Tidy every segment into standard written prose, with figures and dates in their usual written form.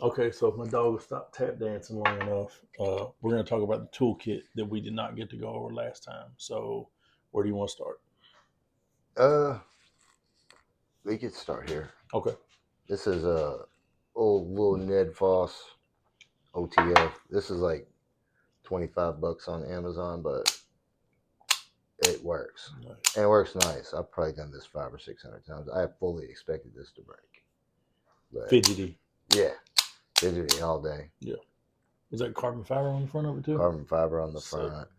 Okay, so if my dog will stop tap dancing long enough, we're going to talk about the toolkit that we did not get to go over last time. So, where do you want to start? Uh, we could start here. Okay. This is a old little Ned Foss OTF. This is like $25 on Amazon, but it works. Nice. And it works nice. I've probably done this 500 or 600 times. I fully expected this to break. But Fidgety. yeah, fidgety all day. Yeah. Is that carbon fiber on the front of it too? Carbon fiber on the Sick. front.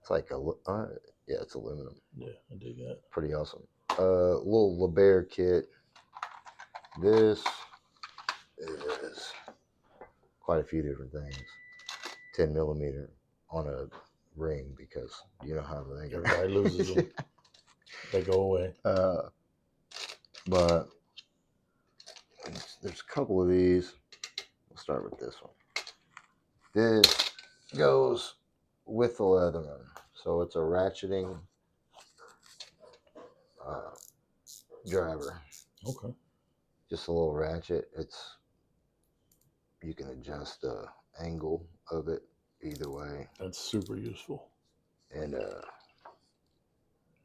It's like yeah, it's aluminum. Yeah, I dig that. Pretty awesome. Little LeBaire kit. This is quite a few different things. 10mm on a ring because you know how they go. Everybody loses them. They go away. But there's a couple of these. We'll start with this one. This goes with the Leatherman. So it's a ratcheting driver. Okay. Just a little ratchet. You can adjust the angle of it either way. That's super useful. And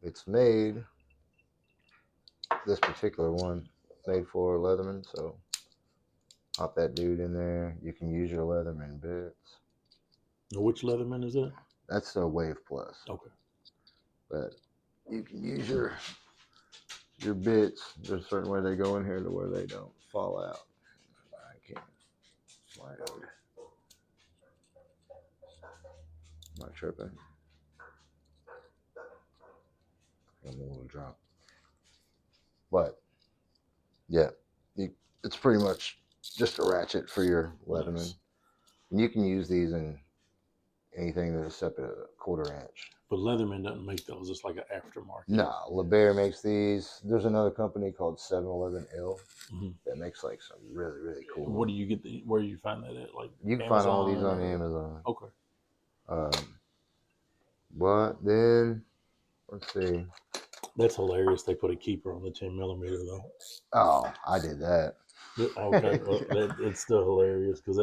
it's made, this particular one, made for Leatherman. So pop that dude in there. You can use your Leatherman bits. Which Leatherman is it? That's the Wave Plus. Okay. But you can use your bits. There's a certain way they go in here to where they don't fall out. I can't slide over. I'm not tripping. I'm a little drunk. But yeah, it's pretty much just a ratchet for your Leatherman. Nice. And you can use these in anything that's except a 1/4 inch. But Leatherman doesn't make those. It's like an aftermarket. No, LeBaire makes these. There's another company called 711L that makes like some really, really cool. What do you get? Where do you find that at? Like you can Amazon, find all these on Amazon. Okay. But then let's see. That's hilarious. They put a keeper on the 10mm though. Oh, I did that. Okay, well, it's still hilarious because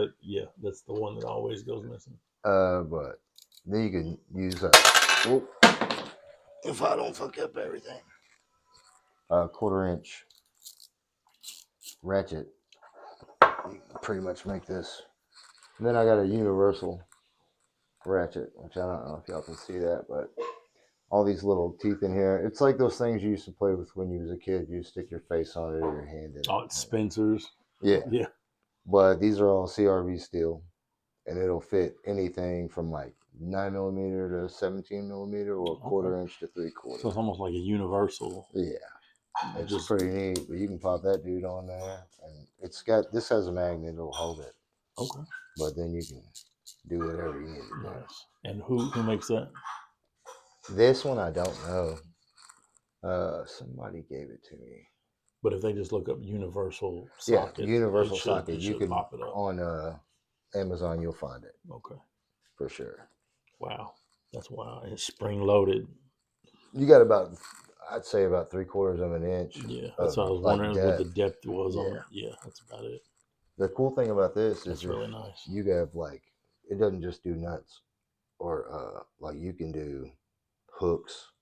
that's the one that always goes missing. But then you can use if I don't fuck up everything, 1/4 inch ratchet. You can pretty much make this. And then I got a universal ratchet, which I don't know if y'all can see that, but all these little teeth in here. It's like those things you used to play with when you was a kid. You stick your face on it or your hand in it. Oh, it's Spencer's. Yeah. Yeah. But these are all CRV steel, and it'll fit anything from like 9mm to 17mm or 1/4 inch to 3/4. So it's almost like a universal. Yeah. It's just pretty neat, but you can pop that dude on there, and this has a magnet, it'll hold it. Okay. But then you can do whatever you need to do. Nice. And who makes that? This one I don't know. Somebody gave it to me. But if they just look up universal socket, universal socket, you can pop it up on Amazon. You'll find it. Okay. For sure. Wow, that's wild. It's spring loaded. You got I'd say about 3/4 of an inch. Yeah, that's what I was wondering what the depth was on it. Yeah, that's about it. The cool thing about this is really nice. You have it doesn't just do nuts, or like you can do hooks.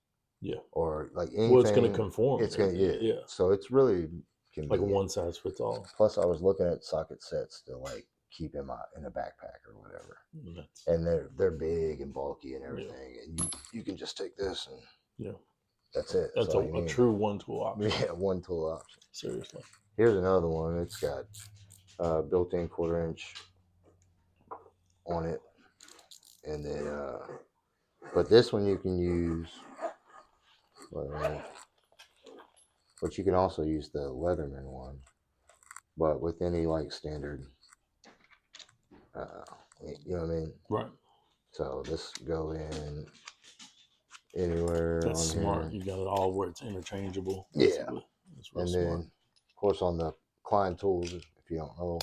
Yeah. Or like anything. Well, it's going to conform. It's going to yeah. So it's really convenient. Like a one size fits all. Plus, I was looking at socket sets to like keep in a backpack or whatever. And they're big and bulky and everything, and you can just take this and that's it. That's a true one tool option. Yeah, one tool option. Seriously. Here's another one. It's got built-in 1/4 inch on it, and then but this one you can use. But you can also use the Leatherman one, but with any like standard, you know what I mean? Right. So this go in anywhere. That's on smart. Here. You got it all where it's interchangeable. Yeah. That's and smart. Then, of course, on the Klein tools, if you don't know,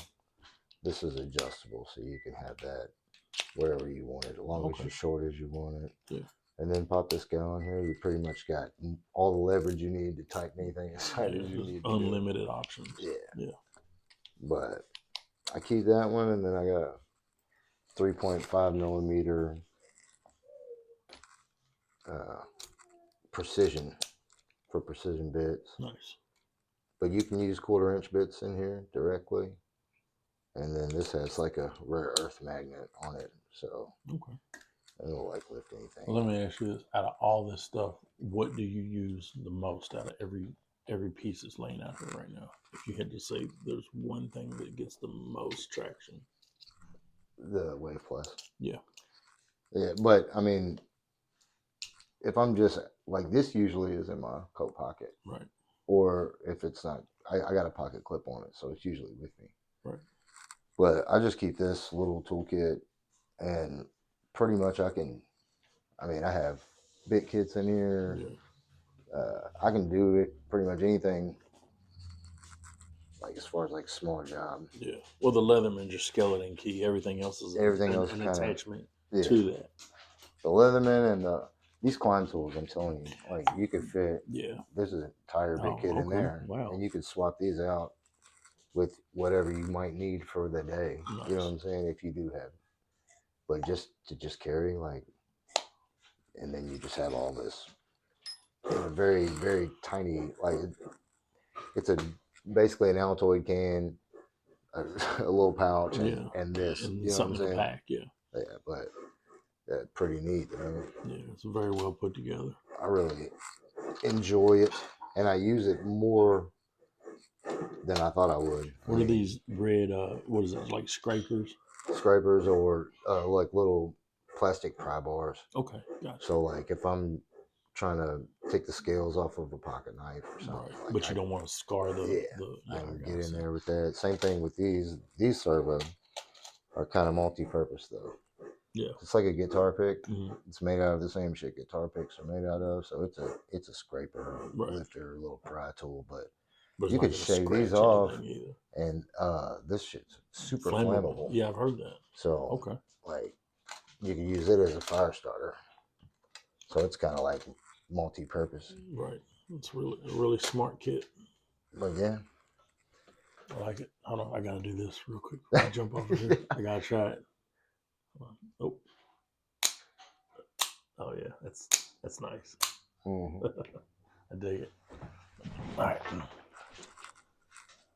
this is adjustable, so you can have that wherever you want it, as long as you're short as you want it. Yeah. And then pop this guy on here. You pretty much got all the leverage you need to tighten anything as tight as you need. Unlimited options. Yeah. Yeah. But I keep that one, and then I got a 3.5 millimeter precision for precision bits. Nice. But you can use 1/4 inch bits in here directly. And then this has like a rare earth magnet on it, so Okay. it'll like lift anything. Well, let me ask you this: out of all this stuff, what do you use the most out of every piece that's laying out here right now? If you had to say there's one thing that gets the most traction. The Wave Plus. Yeah. Yeah, but I mean, if I'm just like this, usually is in my coat pocket. Right. Or if it's not, I got a pocket clip on it, so it's usually with me. Right. But I just keep this little toolkit, and pretty much I have bit kits in here. Yeah. I can do it pretty much anything, like as far as like small job. Yeah. Well, the Leatherman just skeleton key. Everything else is an attachment to that. The Leatherman and these climb tools, I'm telling you, like you could fit. Yeah. There's an entire bit kit in there. Wow. And you could swap these out with whatever you might need for the day. Nice. You know what I'm saying? If you do have, but just to carry, like, and then you just have all this in a very, very tiny, like it's basically an Altoid can, a little pouch, and this. And you know something what I'm in saying? the pack. Yeah. Yeah, but pretty neat. Yeah, it's very well put together. I really enjoy it, and I use it more than I thought I would. What are these red? What is it, like scrapers? Scrapers or like little plastic pry bars. Okay, gotcha. So like if I'm trying to take the scales off of a pocket knife or something, right. like But you don't want to scar the. I can get in there with that. Same thing with these. These servo are kind of multi-purpose though. Yeah, it's like a guitar pick. Mm-hmm. It's made out of the same shit guitar picks are made out of. So it's a scraper, lifter, little pry tool, but you could shave these off, and this shit's super flammable. Yeah, I've heard that. So like you can use it as a fire starter. So it's kind of like multi-purpose. Right. It's a really smart kit. But yeah, I like it. Hold on, I gotta do this real quick. I jump over here. I gotta try it. Oh. Oh yeah, that's nice. Mm-hmm. I dig it. All right.